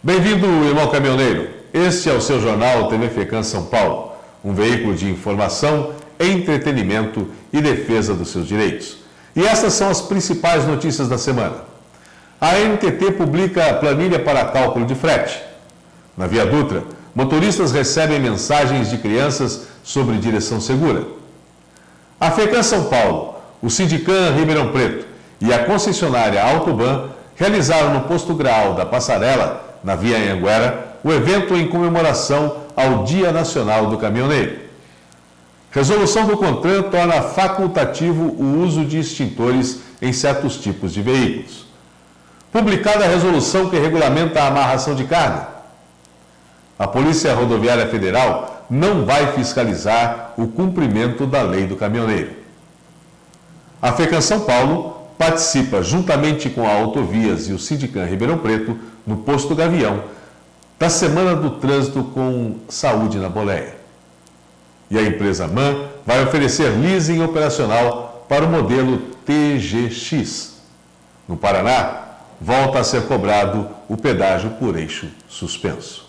Bem-vindo, irmão caminhoneiro. Este é o seu jornal TV FECAM São Paulo, um veículo de informação, entretenimento e defesa dos seus direitos. E estas são as principais notícias da semana. A ANTT publica a planilha para cálculo de frete. Na Via Dutra, motoristas recebem mensagens de crianças sobre direção segura. A FECAM São Paulo, o Sindicam Ribeirão Preto e a concessionária Autoban realizaram no posto Graal da Passarela, na Via Anhanguera, o evento em comemoração ao Dia Nacional do Caminhoneiro. Resolução do CONTRAN torna facultativo o uso de extintores em certos tipos de veículos. Publicada a resolução que regulamenta a amarração de carga. A Polícia Rodoviária Federal não vai fiscalizar o cumprimento da lei do caminhoneiro. A FECAM São Paulo participa, juntamente com a Autovias e o Sindicam Ribeirão Preto, no posto Gavião, da Semana do Trânsito com Saúde na Boleia. E a empresa MAN vai oferecer leasing operacional para o modelo TGX. No Paraná, volta a ser cobrado o pedágio por eixo suspenso.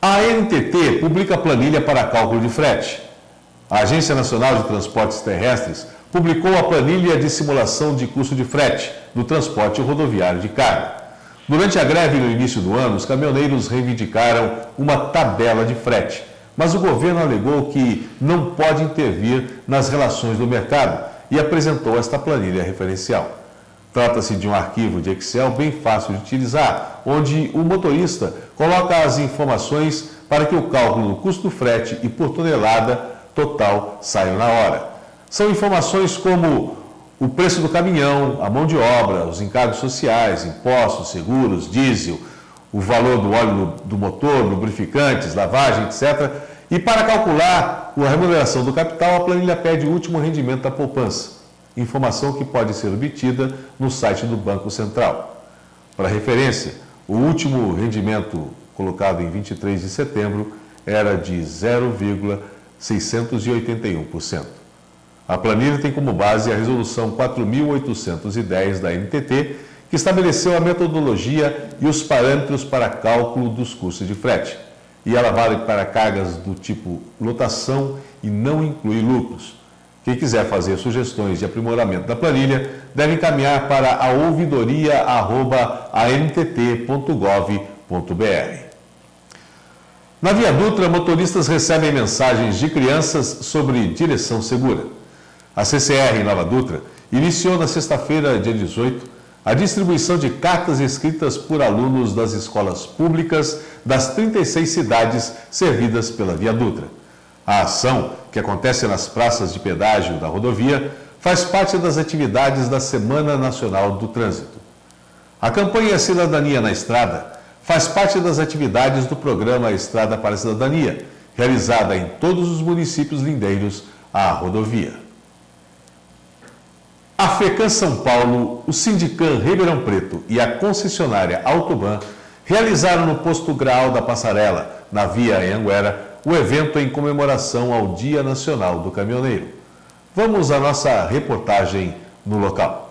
A ANTT publica a planilha para cálculo de frete. A Agência Nacional de Transportes Terrestres publicou a planilha de simulação de custo de frete do transporte rodoviário de carga. Durante a greve no início do ano, os caminhoneiros reivindicaram uma tabela de frete, mas o governo alegou que não pode intervir nas relações do mercado e apresentou esta planilha referencial. Trata-se de um arquivo de Excel bem fácil de utilizar, onde o motorista coloca as informações para que o cálculo do custo do frete e por tonelada total saiam na hora. São informações como o preço do caminhão, a mão de obra, os encargos sociais, impostos, seguros, diesel, o valor do óleo do motor, lubrificantes, lavagem, etc. E para calcular a remuneração do capital, a planilha pede o último rendimento da poupança, informação que pode ser obtida no site do Banco Central. Para referência, o último rendimento colocado em 23 de setembro era de 0,681%. A planilha tem como base a Resolução 4.810 da ANTT, que estabeleceu a metodologia e os parâmetros para cálculo dos custos de frete. E ela vale para cargas do tipo lotação e não inclui lucros. Quem quiser fazer sugestões de aprimoramento da planilha, deve encaminhar para a ouvidoria@antt.gov.br. Na Via Dutra, motoristas recebem mensagens de crianças sobre direção segura. A CCR em Nova Dutra iniciou na sexta-feira, dia 18, a distribuição de cartas escritas por alunos das escolas públicas das 36 cidades servidas pela Via Dutra. A ação, que acontece nas praças de pedágio da rodovia, faz parte das atividades da Semana Nacional do Trânsito. A campanha Cidadania na Estrada faz parte das atividades do programa Estrada para a Cidadania, realizada em todos os municípios lindeiros à rodovia. A FECAM São Paulo, o Sindicam Ribeirão Preto e a concessionária Autoban realizaram no posto Graal da Passarela, na Via Anhanguera, o evento em comemoração ao Dia Nacional do Caminhoneiro. Vamos à nossa reportagem no local.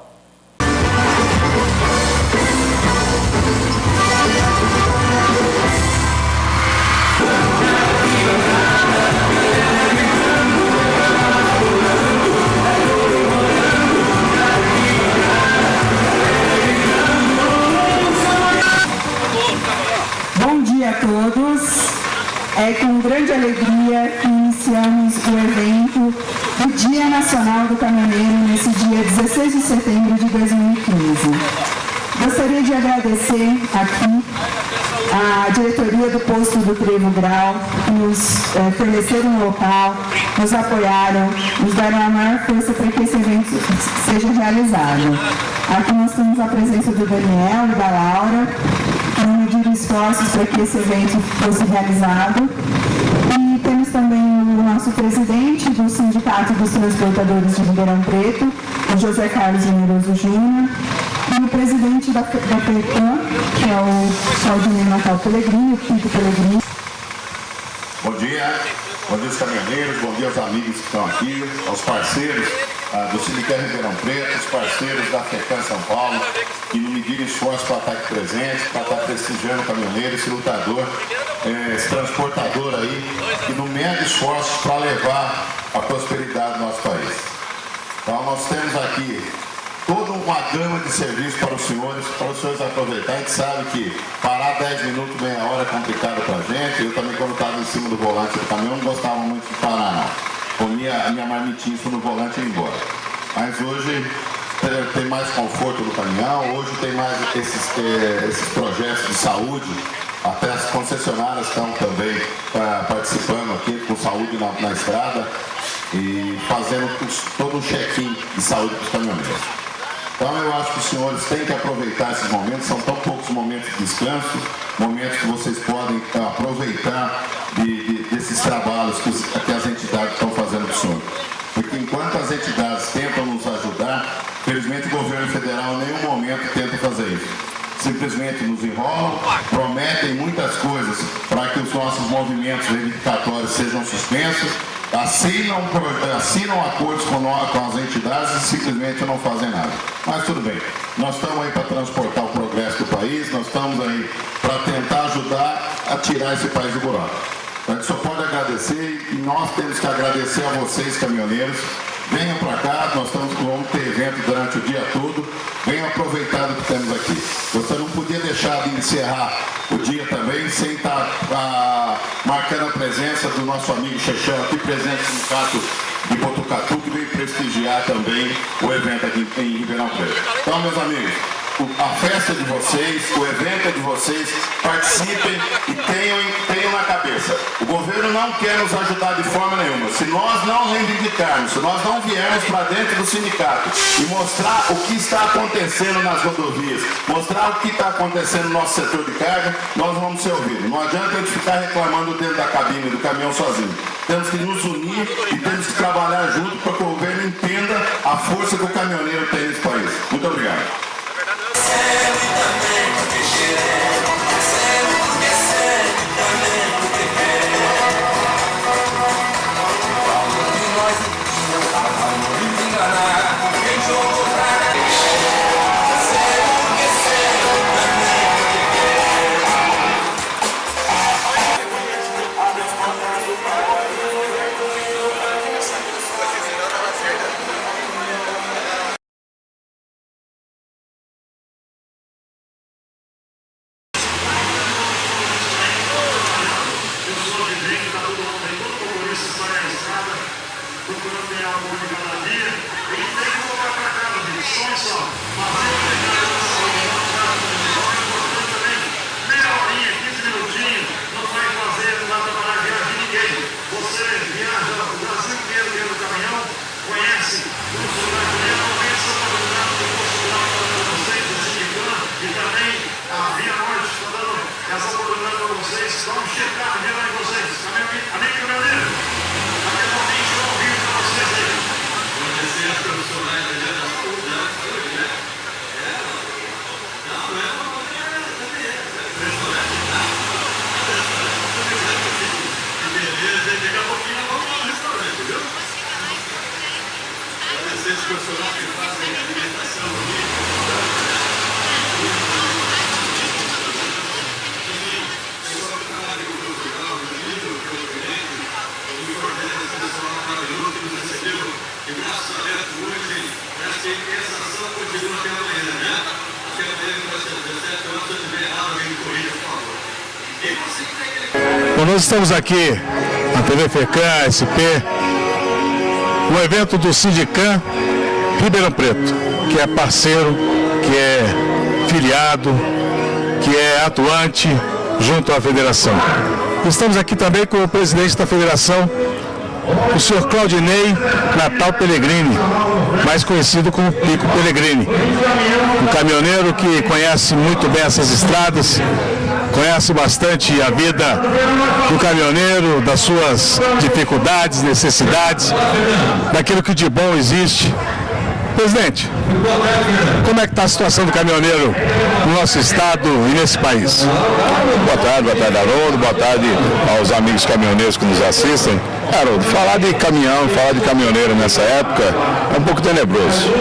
Bom dia a todos. É com grande alegria que iniciamos o evento do Dia Nacional do Caminhoneiro nesse dia 16 de setembro de 2015. Gostaria de agradecer aqui a diretoria do posto do Trevo Graal, que nos forneceram um local, nos apoiaram, nos deram a maior força para que esse evento seja realizado. Aqui nós temos a presença do Daniel e da Laura, que mediram esforços para que esse evento fosse realizado. E temos também o nosso presidente do Sindicato dos Transportadores de Ribeirão Preto, o José Carlos Generoso Júnior, e o presidente da FECAM, que é o Claudinei Natal Pellegrini, o Quinto Pellegrini. Bom dia aos caminhoneiros, bom dia aos amigos que estão aqui, aos parceiros do Sindicato Ribeirão Preto, os parceiros da FECAM São Paulo, que não mediram esforço para estar aqui presente, para estar prestigiando o caminhoneiro, esse lutador, esse transportador aí, que não mede esforços para levar a prosperidade do nosso país. Então nós temos aqui toda uma gama de serviços para os senhores aproveitar. A gente sabe que parar 10 minutos, meia hora é complicado para a gente. Eu também, quando estava em cima do volante do caminhão, não gostava muito de parar, não. Comia a minha marmitinha no volante e ia embora. Mas hoje tem mais conforto no caminhão, hoje tem mais esses projetos de saúde. Até as concessionárias estão também participando aqui com saúde na estrada e fazendo todo um check-in de saúde para os caminhoneiros. Então eu acho que os senhores têm que aproveitar esses momentos, são tão poucos momentos de descanso, momentos que vocês podem aproveitar desses trabalhos que as entidades estão fazendo para o senhor. Porque enquanto as entidades tentam nos ajudar, felizmente o governo federal em nenhum momento tenta fazer isso. Simplesmente nos enrolam, prometem muitas coisas para que os nossos movimentos reivindicatórios sejam suspensos, assinam acordos com as entidades e simplesmente não fazem nada. Mas tudo bem, nós estamos aí para transportar o progresso do país, nós estamos aí para tentar ajudar a tirar esse país do buraco. A gente só pode agradecer e nós temos que agradecer a vocês, caminhoneiros. Venham para cá, nós vamos ter evento durante o dia todo. Venham aproveitar o que temos aqui. Você não podia deixar de encerrar o dia também sem estar marcando a presença do nosso amigo Chechão, aqui presente no Sindicato de Botucatu, que veio prestigiar também o evento aqui em Ribeirão Preto. Então, meus amigos, a festa de vocês, o evento é de vocês, participem e tenham na cabeça. O governo não quer nos ajudar de forma nenhuma. Se nós não reivindicarmos, se nós não viermos para dentro do sindicato e mostrar o que está acontecendo nas rodovias, mostrar o que está acontecendo no nosso setor de carga, nós vamos ser ouvidos. Não adianta a gente ficar reclamando dentro da cabine do caminhão sozinho. Temos que nos unir e temos que trabalhar junto para que o governo entenda a força que o caminhoneiro tem nesse país. Muito obrigado. Procurando ganhar um pouco de cada dia, ele tem que voltar para casa, gente. Só. Também, meia horinha, 15 minutinhos, não vai fazer, não vai trabalhar viagem de ninguém. Você viaja o Brasil inteiro dentro do caminhão, conhece o lugar do realmente são oportunidades que eu posso dar para vocês, do Sindicato, e também a Via Norte está dando essa oportunidade para vocês. Vamos checar a vida de vocês. Amigo caminhoneiro, daqui a pouquinho estou ouvindo para vocês aí. Agradecer aos profissionais da área da saúde, né? Beleza, daqui a pouquinho nós vamos lá no restaurante, viu? Agradecer os profissionais que fazem a alimentação aqui. E braços abertos hoje, parece que essa ação continua até amanhã, né? Até amanhã que vai ser 17 horas, se eu estiver errado, alguém me corrija, por favor. E você que... Bom, nós estamos aqui na TV FECAM, SP, no evento do Sindicam Ribeirão Preto, que é parceiro, que é filiado, que é atuante junto à federação. Estamos aqui também com o presidente da federação, o senhor Claudinei Natal Pellegrini, mais conhecido como Pico Pellegrini. Um caminhoneiro que conhece muito bem essas estradas, conhece bastante a vida do caminhoneiro, das suas dificuldades, necessidades, daquilo que de bom existe. Presidente, como é que está a situação do caminhoneiro no nosso estado e nesse país? Boa tarde, Haroldo, boa tarde aos amigos caminhoneiros que nos assistem. Haroldo, falar de caminhão, falar de caminhoneiro nessa época é um pouco tenebroso.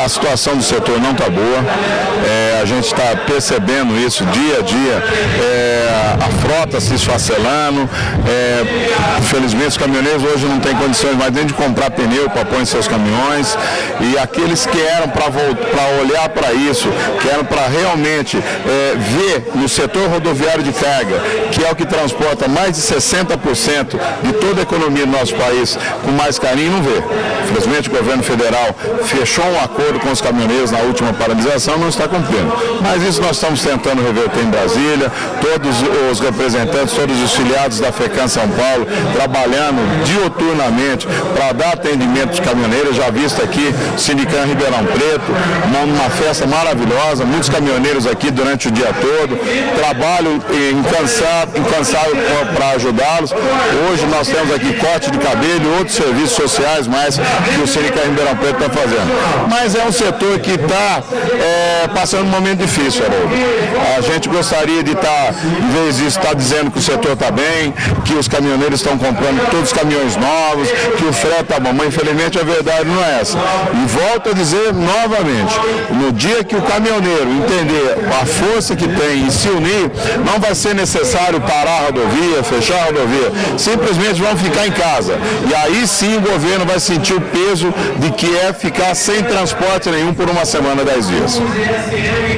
A situação do setor não está boa, a gente está percebendo isso dia a dia, a frota se esfacelando, infelizmente os caminhoneiros hoje não têm condições mais nem de comprar pneu para pôr em seus caminhões, e aqueles que eram para olhar para isso, que eram para realmente ver no setor rodoviário de carga, que é o que transporta mais de 60% de toda a economia do nosso país, com mais carinho, não vê. Infelizmente o governo federal fechou um acordo com os caminhoneiros na última paralisação, não está cumprindo. Mas isso nós estamos tentando reverter em Brasília, todos os representantes, todos os filiados da FECAM São Paulo, trabalhando diuturnamente para dar atendimento aos caminhoneiros. Já visto aqui o Sindicam Ribeirão Preto, uma festa maravilhosa, muitos caminhoneiros aqui durante o dia todo, trabalho incansável para ajudá-los. Hoje nós temos aqui corte de cabelo e outros serviços sociais mais que o Sindicam Ribeirão Preto está fazendo. Mas é um setor que está passando um momento difícil, Haroldo. A gente gostaria de estar, em vez disso, estar dizendo que o setor está bem, que os caminhoneiros estão comprando todos os caminhões novos, que o frete está bom, mas infelizmente a verdade não é essa. E volto a dizer novamente, no dia que o caminhoneiro entender a força que tem e se unir, não vai ser necessário parar a rodovia, fechar a rodovia, simplesmente vão ficar em casa. E aí sim o governo vai sentir o peso de que é ficar sem transporte nenhum por uma semana, 10 dias.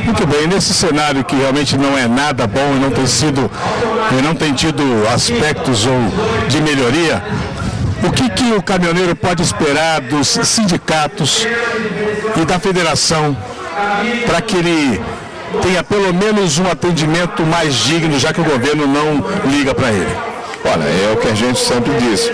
Muito bem, nesse cenário que realmente não é nada bom e não tem tido aspectos de melhoria, o que o caminhoneiro pode esperar dos sindicatos e da federação para que ele tenha pelo menos um atendimento mais digno, já que o governo não liga para ele? Olha, é o que a gente sempre diz.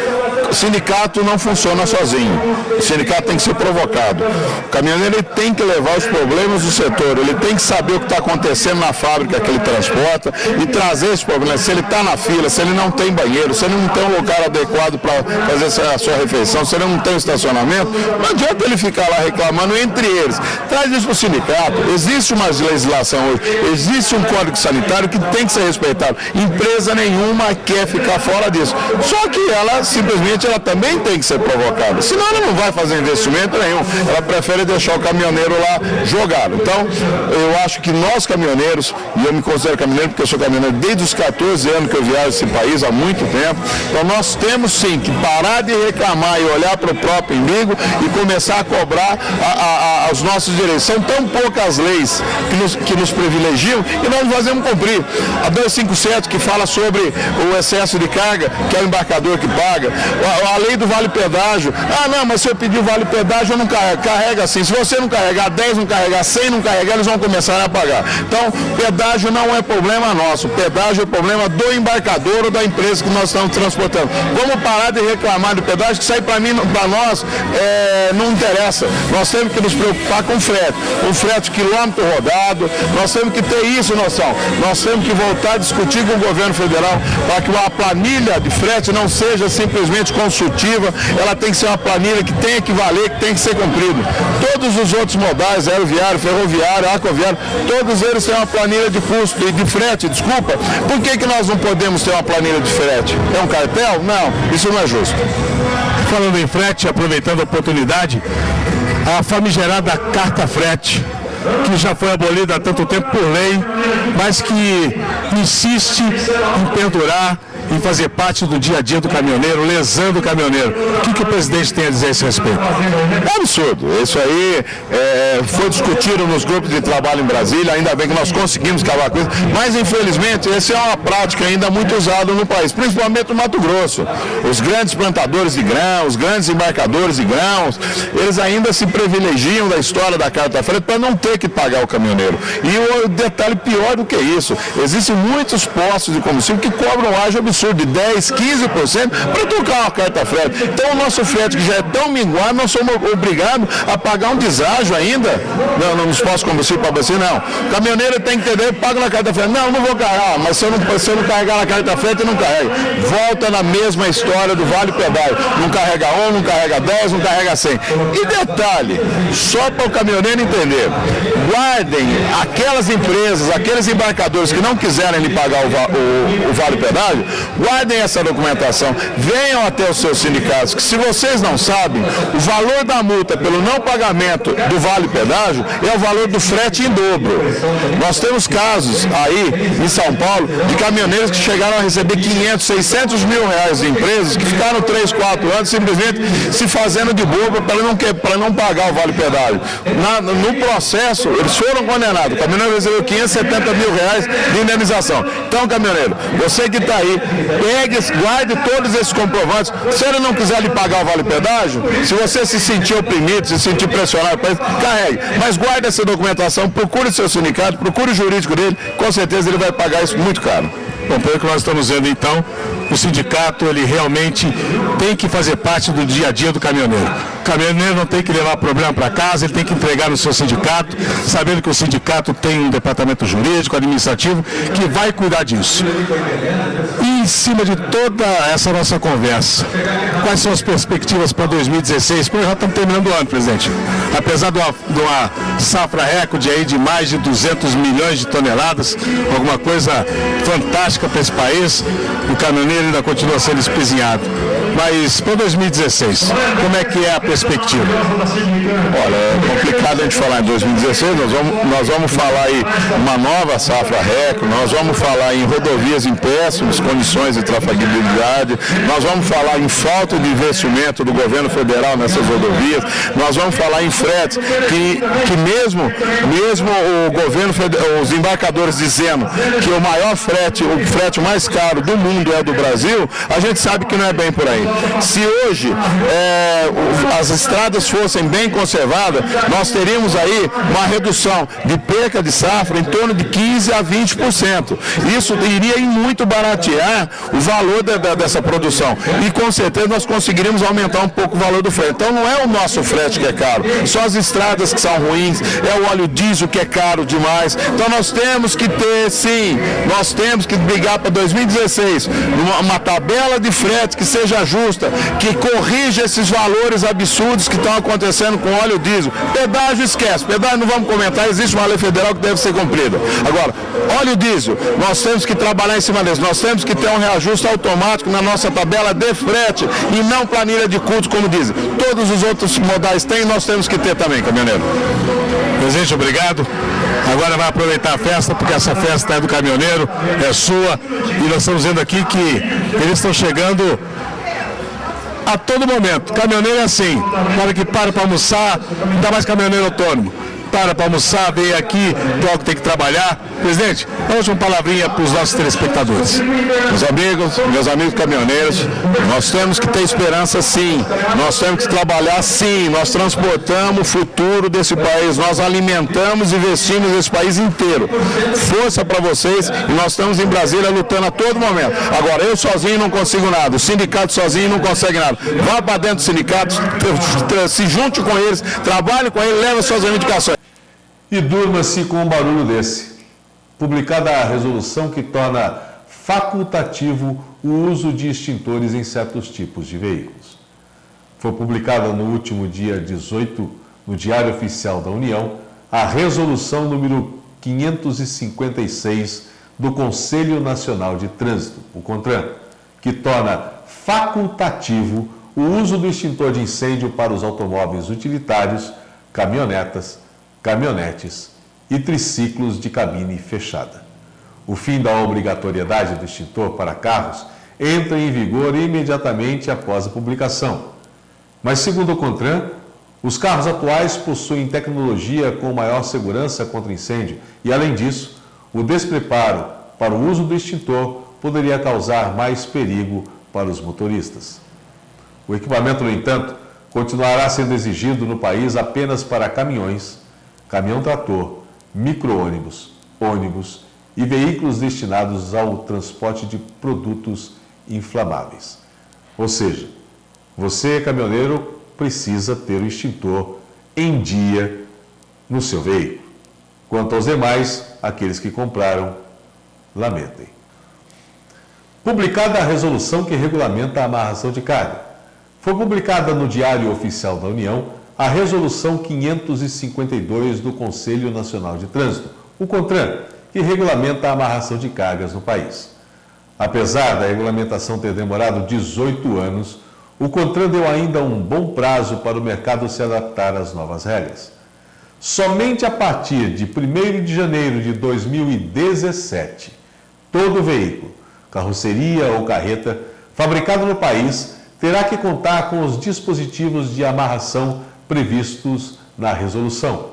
O sindicato não funciona sozinho. O sindicato tem que ser provocado. O caminhoneiro ele tem que levar os problemas do setor, ele tem que saber o que está acontecendo na fábrica que ele transporta e trazer esses problemas. Se ele está na fila, se ele não tem banheiro, se ele não tem um local adequado para fazer a sua refeição, se ele não tem estacionamento, não adianta ele ficar lá reclamando entre eles. Traz isso para o sindicato. Existe uma legislação hoje, existe um código sanitário que tem que ser respeitado. Empresa nenhuma quer ficar fora disso. Só que ela simplesmente também tem que ser provocada. Senão ela não vai fazer investimento nenhum. Ela prefere deixar o caminhoneiro lá jogado. Então, eu acho que nós caminhoneiros, e eu me considero caminhoneiro porque eu sou caminhoneiro desde os 14 anos que eu viajo esse país, há muito tempo, então nós temos sim que parar de reclamar e olhar para o próprio umbigo e começar a cobrar os nossos direitos. São tão poucas leis que nos privilegiam e nós fazemos cumprir. A 257 que fala sobre o excesso de carga, que é o embarcador que paga. A lei do vale pedágio. Ah, não, mas se eu pedir vale pedágio, eu não carrego. Carrega sim. Se você não carregar 10, não carregar 100, não carregar, eles vão começar a pagar. Então, pedágio não é problema nosso. Pedágio é problema do embarcador ou da empresa que nós estamos transportando. Vamos parar de reclamar do pedágio, que isso aí para nós não interessa. Nós temos que nos preocupar com o frete quilômetro rodado. Nós temos que ter isso noção. Nós temos que voltar a discutir com o governo federal para que a planilha de frete não seja simplesmente consultiva, ela tem que ser uma planilha que tenha que valer, que tem que ser cumprido. Todos os outros modais, aeroviário, ferroviário, aquaviário, todos eles têm uma planilha de custo, de frete, desculpa. Por que nós não podemos ter uma planilha de frete? É um cartel? Não, isso não é justo. Falando em frete, aproveitando a oportunidade, a famigerada carta frete, que já foi abolida há tanto tempo por lei, mas que insiste em perdurar, em fazer parte do dia a dia do caminhoneiro, lesando o caminhoneiro. O que o presidente tem a dizer a esse respeito? É absurdo. Isso aí foi discutido nos grupos de trabalho em Brasília, ainda bem que nós conseguimos acabar com isso, mas infelizmente essa é uma prática ainda muito usada no país, principalmente no Mato Grosso. Os grandes plantadores de grãos, os grandes embarcadores de grãos, eles ainda se privilegiam da história da carta frete para não ter que pagar o caminhoneiro. E o detalhe pior do que isso, existem muitos postos de combustível que cobram um ágio absurdo de 10, 15% para trocar uma carta frete. Então o nosso frete que já é tão minguado, nós somos obrigados a pagar um deságio ainda nos postos de combustível para você, não. O caminhoneiro tem que entender, paga na carta frete. Não vou carregar, mas se eu não carregar na carta frete, eu não carrego. Volta na mesma história do vale pedágio. Não carrega 1, não carrega 10, não carrega 100. E detalhe, só para o caminhoneiro entender, guardem aquelas empresas, aqueles embarcadores que não quiserem lhe pagar o vale pedágio, guardem essa documentação, venham até os seus sindicatos, que se vocês não sabem, o valor da multa pelo não pagamento do vale pedágio é o valor do frete em dobro. Nós temos casos aí em São Paulo de caminhoneiros que chegaram a receber 500, 600 mil reais de empresas que ficaram 3, 4 anos simplesmente se fazendo de boba para não pagar o vale pedágio. No processo, eles foram condenados. O caminhoneiro recebeu 570 mil reais de indenização. Então, caminhoneiro, você que está aí, guarde todos esses comprovantes. Se ele não quiser lhe pagar o vale pedágio, se você se sentir oprimido, se sentir pressionado, carregue. Mas guarde essa documentação, procure seu sindicato, procure o jurídico dele, com certeza ele vai pagar isso muito caro. Bom, pelo que nós estamos vendo então, o sindicato ele realmente tem que fazer parte do dia a dia do caminhoneiro. O caminhoneiro não tem que levar problema para casa, ele tem que entregar no seu sindicato, sabendo que o sindicato tem um departamento jurídico, administrativo, que vai cuidar disso. E em cima de toda essa nossa conversa, quais são as perspectivas para 2016? Porque já estamos terminando o ano, presidente. Apesar de uma safra recorde aí de mais de 200 milhões de toneladas, alguma coisa fantástica para esse país, o caminhoneiro ainda continua sendo espezinhado. Mas para 2016, como é que é a perspectiva? Olha, é complicado a gente falar em 2016, nós vamos falar aí uma nova safra recorde, nós vamos falar em rodovias em péssimas condições de trafegabilidade, nós vamos falar em falta de investimento do governo federal nessas rodovias, nós vamos falar em fretes, que mesmo o governo federal, os embarcadores dizendo que o maior frete, o frete mais caro do mundo é o do Brasil, a gente sabe que não é bem por aí. Se hoje as estradas fossem bem conservadas, nós teríamos aí uma redução de perca de safra em torno de 15% a 20%. Isso iria muito baratear o valor dessa produção. E com certeza nós conseguiríamos aumentar um pouco o valor do frete. Então não é o nosso frete que é caro, são as estradas que são ruins, é o óleo diesel que é caro demais. Então nós temos que ter, sim, nós temos que brigar para 2016 uma tabela de frete que seja justa, que corrija esses valores absurdos que estão acontecendo com óleo diesel. Pedágio esquece, pedágio não vamos comentar, existe uma lei federal que deve ser cumprida. Agora, óleo diesel, nós temos que trabalhar em cima disso, nós temos que ter um reajuste automático na nossa tabela de frete e não planilha de custos, como dizem. Todos os outros modais têm, nós temos que ter também, caminhoneiro. Presidente, obrigado. Agora vai aproveitar a festa, porque essa festa é do caminhoneiro, é sua, e nós estamos vendo aqui que eles estão chegando a todo momento. Caminhoneiro é assim, na hora que para almoçar, ainda mais caminhoneiro autônomo. Para almoçar, vem aqui, logo tem que trabalhar. Presidente, a última palavrinha para os nossos telespectadores. Meus amigos caminhoneiros, nós temos que ter esperança sim, nós temos que trabalhar sim, nós transportamos o futuro desse país, nós alimentamos e investimos nesse país inteiro. Força para vocês, e nós estamos em Brasília lutando a todo momento. Agora, eu sozinho não consigo nada, o sindicato sozinho não consegue nada. Vá para dentro do sindicato, se junte com eles, trabalhe com eles, leve suas reivindicações. E durma-se com um barulho desse. Publicada a resolução que torna facultativo o uso de extintores em certos tipos de veículos. Foi publicada no último dia 18, no Diário Oficial da União, a resolução número 556 do Conselho Nacional de Trânsito, o CONTRAN, que torna facultativo o uso do extintor de incêndio para os automóveis utilitários, caminhonetas, caminhonetes e triciclos de cabine fechada. O fim da obrigatoriedade do extintor para carros entra em vigor imediatamente após a publicação. Mas, segundo o CONTRAN, os carros atuais possuem tecnologia com maior segurança contra incêndio e, além disso, o despreparo para o uso do extintor poderia causar mais perigo para os motoristas. O equipamento, no entanto, continuará sendo exigido no país apenas para caminhões, caminhão-trator, micro-ônibus, ônibus e veículos destinados ao transporte de produtos inflamáveis. Ou seja, você, caminhoneiro, precisa ter o extintor em dia no seu veículo. Quanto aos demais, aqueles que compraram, lamentem. Publicada a resolução que regulamenta a amarração de carga. Foi publicada no Diário Oficial da União a Resolução 552 do Conselho Nacional de Trânsito, o CONTRAN, que regulamenta a amarração de cargas no país. Apesar da regulamentação ter demorado 18 anos, o CONTRAN deu ainda um bom prazo para o mercado se adaptar às novas regras. Somente a partir de 1º de janeiro de 2017, todo veículo, carroceria ou carreta, fabricado no país, terá que contar com os dispositivos de amarração previstos na resolução.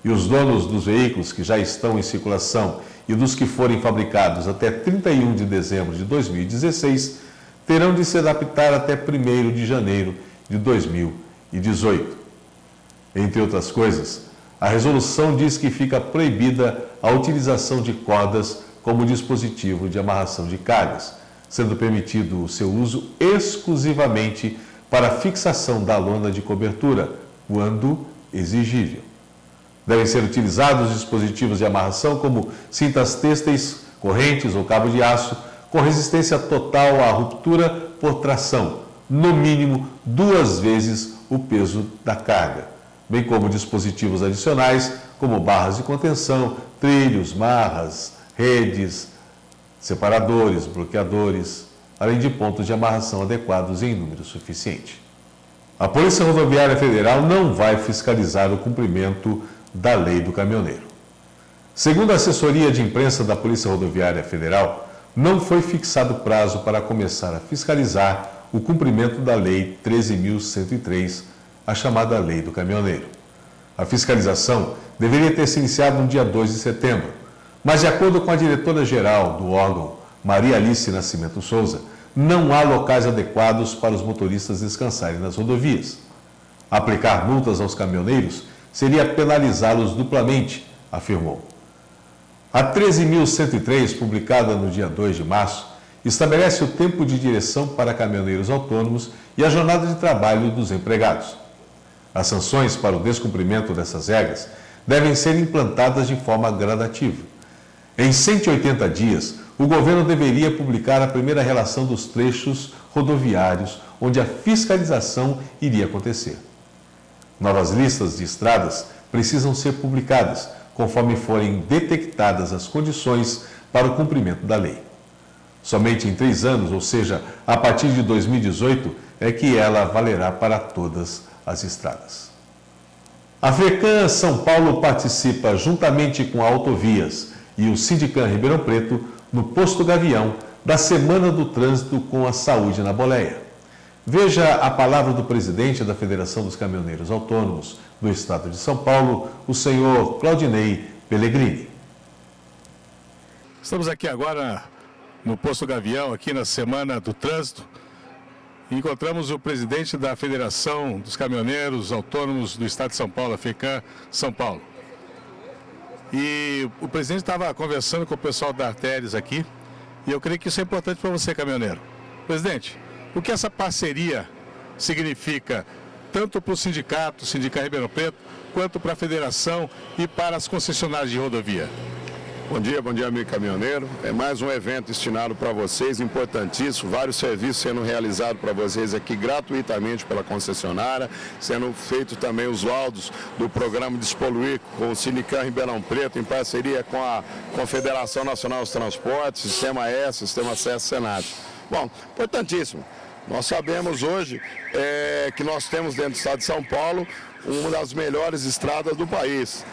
E os donos dos veículos que já estão em circulação e dos que forem fabricados até 31 de dezembro de 2016 terão de se adaptar até 1º de janeiro de 2018. Entre outras coisas, a resolução diz que fica proibida a utilização de cordas como dispositivo de amarração de cargas, sendo permitido o seu uso exclusivamente para fixação da lona de cobertura, quando exigível. Devem ser utilizados dispositivos de amarração como cintas têxteis, correntes ou cabo de aço, com resistência total à ruptura por tração, no mínimo 2 vezes o peso da carga, bem como dispositivos adicionais como barras de contenção, trilhos, marras, redes, separadores, bloqueadores, além de pontos de amarração adequados em número suficiente. A Polícia Rodoviária Federal não vai fiscalizar o cumprimento da Lei do Caminhoneiro. Segundo a assessoria de imprensa da Polícia Rodoviária Federal, não foi fixado prazo para começar a fiscalizar o cumprimento da Lei 13.103, a chamada Lei do Caminhoneiro. A fiscalização deveria ter se iniciado no dia 2 de setembro, mas de acordo com a diretora-geral do órgão, Maria Alice Nascimento Souza, não há locais adequados para os motoristas descansarem nas rodovias. Aplicar multas aos caminhoneiros seria penalizá-los duplamente, afirmou. A 13.103, publicada no dia 2 de março, estabelece o tempo de direção para caminhoneiros autônomos e a jornada de trabalho dos empregados. As sanções para o descumprimento dessas regras devem ser implantadas de forma gradativa. Em 180 dias, o governo deveria publicar a primeira relação dos trechos rodoviários onde a fiscalização iria acontecer. Novas listas de estradas precisam ser publicadas, conforme forem detectadas as condições para o cumprimento da lei. Somente em 3 anos, ou seja, a partir de 2018, é que ela valerá para todas as estradas. A FECAM São Paulo participa, juntamente com a Autovias e o Sindicam Ribeirão Preto, no Posto Gavião, da Semana do Trânsito com a Saúde na Boleia. Veja a palavra do presidente da Federação dos Caminhoneiros Autônomos do Estado de São Paulo, o senhor Claudinei Pellegrini. Estamos aqui agora no Posto Gavião, aqui na Semana do Trânsito. Encontramos o presidente da Federação dos Caminhoneiros Autônomos do Estado de São Paulo, a FECAM São Paulo. E o presidente estava conversando com o pessoal da Artéries aqui, e eu creio que isso é importante para você, caminhoneiro. Presidente, o que essa parceria significa tanto para o sindicato, o Sindicam Ribeirão Preto, quanto para a federação e para as concessionárias de rodovia? Bom dia, amigo caminhoneiro. É mais um evento destinado para vocês, importantíssimo, vários serviços sendo realizados para vocês aqui gratuitamente pela concessionária, sendo feito também os laudos do programa Despoluir com o Sindicam Ribeirão Preto, em parceria com a Confederação Nacional dos Transportes, Sistema S, Sistema CS Senado. Bom, importantíssimo. Nós sabemos hoje que nós temos dentro do estado de São Paulo uma das melhores estradas do país.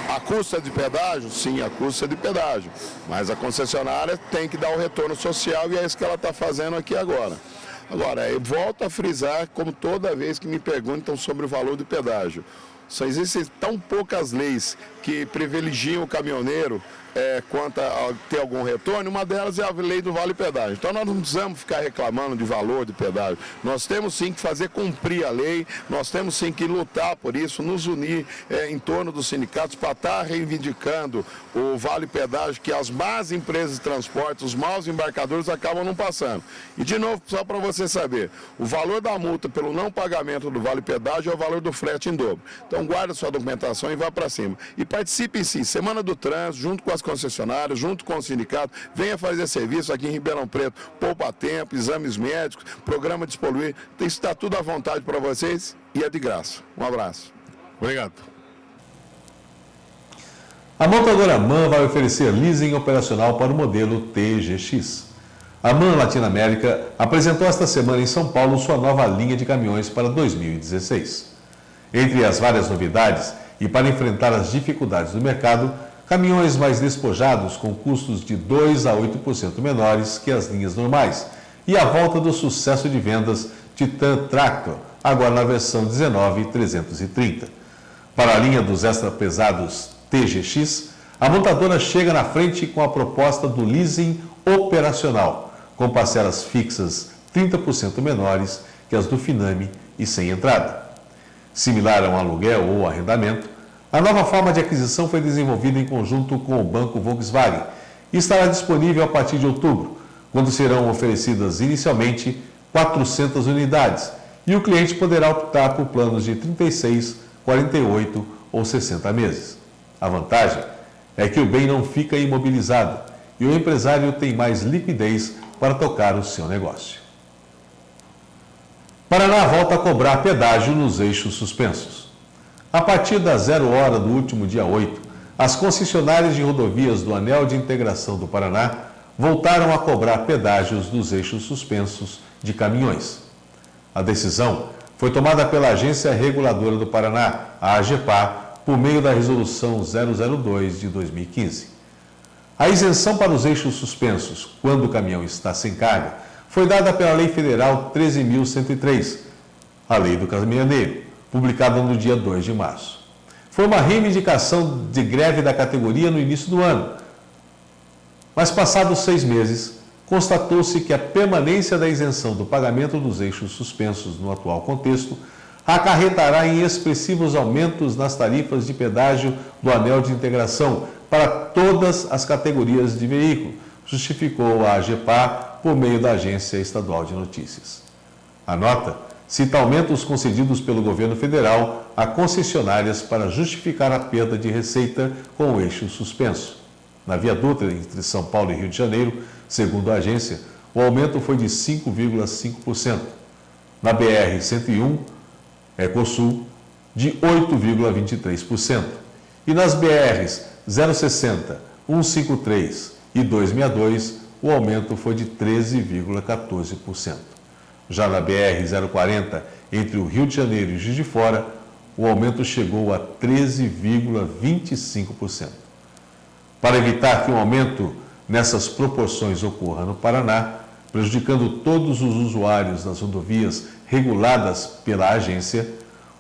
A custa de pedágio? Sim, a custa de pedágio. Mas a concessionária tem que dar o retorno social e é isso que ela está fazendo aqui agora. Agora, eu volto a frisar, como toda vez que me perguntam sobre o valor do pedágio. Só existem tão poucas leis que privilegiam o caminhoneiro quanto a ter algum retorno, uma delas é a lei do vale pedágio. Então nós não precisamos ficar reclamando de valor de pedágio. Nós temos sim que fazer cumprir a lei, nós temos sim que lutar por isso, nos unir em torno dos sindicatos para estar reivindicando o vale pedágio que as más empresas de transporte, os maus embarcadores acabam não passando. E de novo, só para você saber, o valor da multa pelo não pagamento do vale pedágio é o valor do frete em dobro. Então guarda sua documentação e vá para cima. E participe sim, Semana do Trânsito, junto com as concessionárias, junto com o sindicato, venha fazer serviço aqui em Ribeirão Preto, poupa tempo, exames médicos, programa Despoluir, está tudo à vontade para vocês e é de graça. Um abraço. Obrigado. A montadora MAN vai oferecer leasing operacional para o modelo TGX. A MAN Latinoamérica apresentou esta semana em São Paulo sua nova linha de caminhões para 2016. Entre as várias novidades, e para enfrentar as dificuldades do mercado, caminhões mais despojados com custos de 2 a 8% menores que as linhas normais, e a volta do sucesso de vendas Titan Tractor, agora na versão 19330. Para a linha dos extra-pesados TGX, a montadora chega na frente com a proposta do leasing operacional, com parcelas fixas 30% menores que as do Finame e sem entrada. Similar a um aluguel ou arrendamento, a nova forma de aquisição foi desenvolvida em conjunto com o Banco Volkswagen e estará disponível a partir de outubro, quando serão oferecidas inicialmente 400 unidades e o cliente poderá optar por planos de 36, 48 ou 60 meses. A vantagem é que o bem não fica imobilizado e o empresário tem mais liquidez para tocar o seu negócio. Paraná volta a cobrar pedágio nos eixos suspensos. A partir da 0 hora do último dia 8, as concessionárias de rodovias do Anel de Integração do Paraná voltaram a cobrar pedágios dos eixos suspensos de caminhões. A decisão foi tomada pela Agência Reguladora do Paraná, a AGEPAR, por meio da Resolução 002 de 2015. A isenção para os eixos suspensos, quando o caminhão está sem carga, foi dada pela Lei Federal 13.103, a Lei do Caminhoneiro, publicada no dia 2 de março. Foi uma reivindicação de greve da categoria no início do ano, mas passados 6 meses, constatou-se que a permanência da isenção do pagamento dos eixos suspensos no atual contexto acarretará em expressivos aumentos nas tarifas de pedágio do Anel de Integração para todas as categorias de veículo, justificou a AGEPAR por meio da Agência Estadual de Notícias. A nota cita aumentos concedidos pelo governo federal a concessionárias para justificar a perda de receita com o eixo suspenso. Na Via Dutra, entre São Paulo e Rio de Janeiro, segundo a agência, o aumento foi de 5,5%. Na BR-101, Ecosul, de 8,23%. E nas BRs 060, 153 e 262, o aumento foi de 13,14%. Já na BR-040, entre o Rio de Janeiro e Juiz de Fora, o aumento chegou a 13,25%. Para evitar que um aumento nessas proporções ocorra no Paraná, prejudicando todos os usuários das rodovias reguladas pela agência,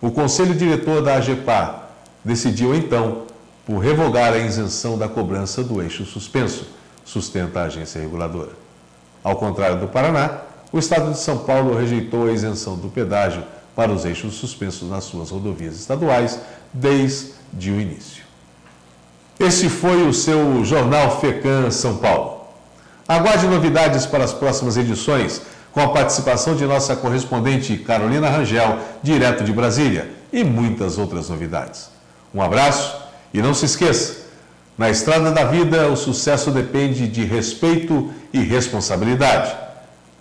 o Conselho Diretor da AGEPAR decidiu então por revogar a isenção da cobrança do eixo suspenso, sustenta a agência reguladora. Ao contrário do Paraná, o Estado de São Paulo rejeitou a isenção do pedágio para os eixos suspensos nas suas rodovias estaduais desde o início. Esse foi o seu Jornal FECAM São Paulo. Aguarde novidades para as próximas edições, com a participação de nossa correspondente Carolina Rangel, direto de Brasília, e muitas outras novidades. Um abraço e não se esqueça, na estrada da vida o sucesso depende de respeito e responsabilidade.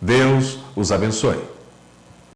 Deus os abençoe.